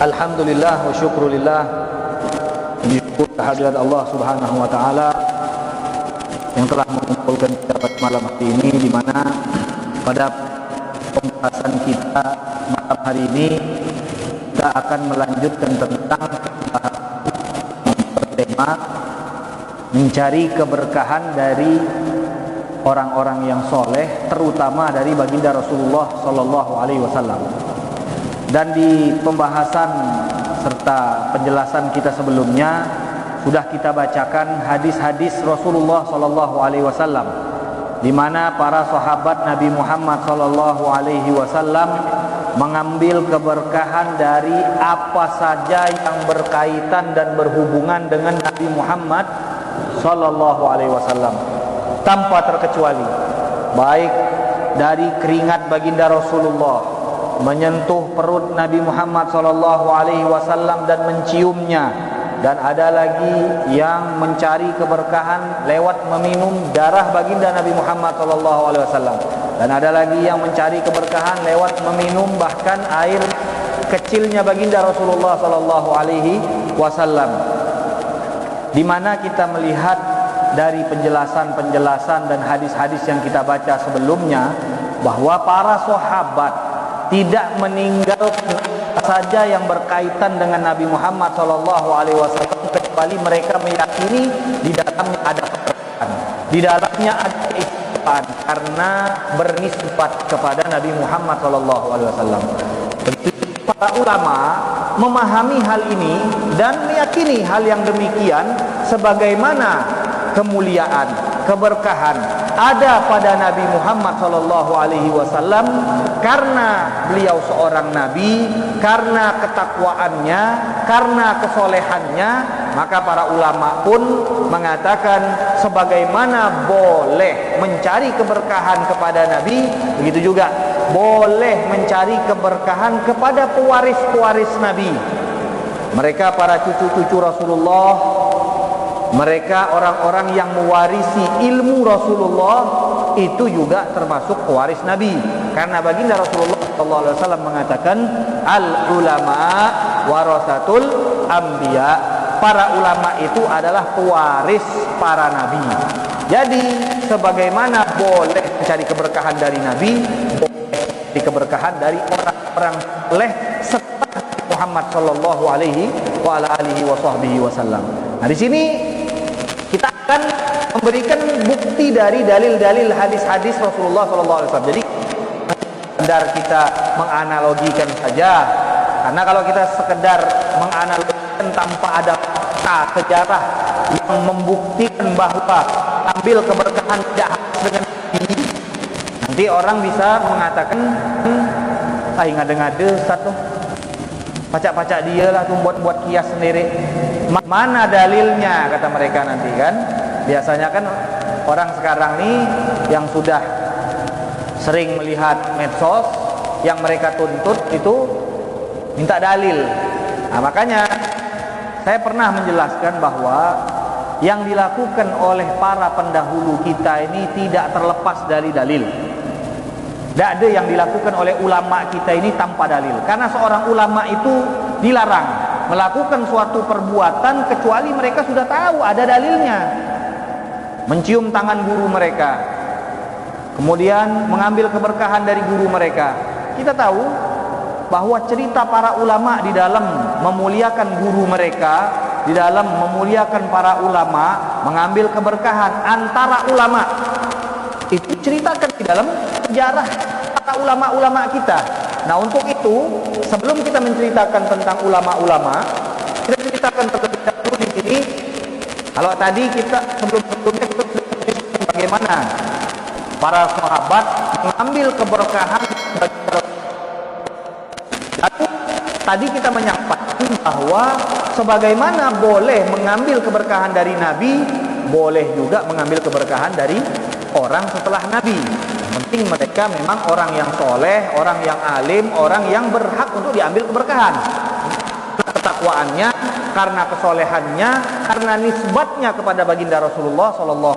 Alhamdulillah wa syukrulillah, syukur kehadirat Allah Subhanahu wa taala yang telah mengumpulkan kita pada malam hari ini, di mana pada pembahasan kita malam hari ini kita akan melanjutkan tentang tema mencari keberkahan dari orang-orang yang soleh, terutama dari baginda Rasulullah Sallallahu Alaihi Wasallam. Dan di pembahasan serta penjelasan kita sebelumnya sudah kita bacakan hadis-hadis Rasulullah Sallallahu Alaihi Wasallam, di mana para sahabat Nabi Muhammad Sallallahu Alaihi Wasallam mengambil keberkahan dari apa saja yang berkaitan dan berhubungan dengan Nabi Muhammad Sallallahu Alaihi Wasallam, tanpa terkecuali, baik dari keringat baginda Rasulullah menyentuh perut Nabi Muhammad Sallallahu Alaihi Wasallam dan menciumnya, dan ada lagi yang mencari keberkahan lewat meminum darah baginda Nabi Muhammad Sallallahu Alaihi Wasallam, dan ada lagi yang mencari keberkahan lewat meminum bahkan air kecilnya baginda Rasulullah Sallallahu Alaihi Wasallam, di mana kita melihat dari penjelasan-penjelasan dan hadis-hadis yang kita baca sebelumnya bahwa para sahabat tidak meninggalkan saja yang berkaitan dengan Nabi Muhammad SAW kecuali mereka meyakini di dalamnya ada keberkahan, di dalamnya ada keistimewaan karena bernisbat kepada Nabi Muhammad SAW. Para ulama memahami hal ini dan meyakini hal yang demikian, sebagaimana kemuliaan, keberkahan ada pada Nabi Muhammad SAW karena beliau seorang nabi, karena ketakwaannya, karena kesolehannya. Maka para ulama pun mengatakan sebagaimana boleh mencari keberkahan kepada nabi, begitu juga boleh mencari keberkahan kepada pewaris-pewaris nabi. Mereka para cucu-cucu Rasulullah, mereka orang-orang yang mewarisi ilmu Rasulullah, itu juga termasuk pewaris Nabi. Karena baginda Rasulullah SAW mengatakan, al-ulama warasatul anbiya, para ulama itu adalah pewaris para nabi. Jadi sebagaimana boleh mencari keberkahan dari nabi, boleh mencari keberkahan dari orang-orang soleh setelah Muhammad Sallallahu Alaihi Wasallam. Nah, di sini kita akan memberikan bukti dari dalil-dalil hadis-hadis Rasulullah SAW. Jadi sekedar kita menganalogikan saja, karena kalau kita sekedar menganalogikan tanpa ada fakta sejarah yang membuktikan bahwa ambil keberkahan tidak harus dengan ini, nanti orang bisa mengatakan, ngade-ngade satu pacak-pacak dia lah tuh buat kias sendiri. Mana dalilnya, kata mereka nanti kan. Biasanya kan orang sekarang nih yang sudah sering melihat medsos, yang mereka tuntut itu minta dalil. Nah, makanya saya pernah menjelaskan bahwa yang dilakukan oleh para pendahulu kita ini tidak terlepas dari dalil. Tidak ada yang dilakukan oleh ulama kita ini tanpa dalil. Karena seorang ulama itu dilarang melakukan suatu perbuatan kecuali mereka sudah tahu ada dalilnya. Mencium tangan guru mereka, kemudian mengambil keberkahan dari guru mereka. Kita tahu bahwa cerita para ulama di dalam memuliakan guru mereka, di dalam memuliakan para ulama, mengambil keberkahan antara ulama, itu ceritakan di dalam sejarah para ulama-ulama kita. Nah, untuk itu sebelum kita menceritakan tentang ulama-ulama, kita ceritakan terlebih dahulu di sini. Kalau tadi kita sebelumnya kita sudah bagaimana para sahabat mengambil keberkahan. Lalu tadi kita menyampaikan bahwa sebagaimana boleh mengambil keberkahan dari Nabi, boleh juga mengambil keberkahan dari orang setelah Nabi. Yang penting mereka memang orang yang soleh, orang yang alim, orang yang berhak untuk diambil keberkahan. Karena ketakwaannya, karena kesolehannya, karena nisbatnya kepada baginda Rasulullah SAW.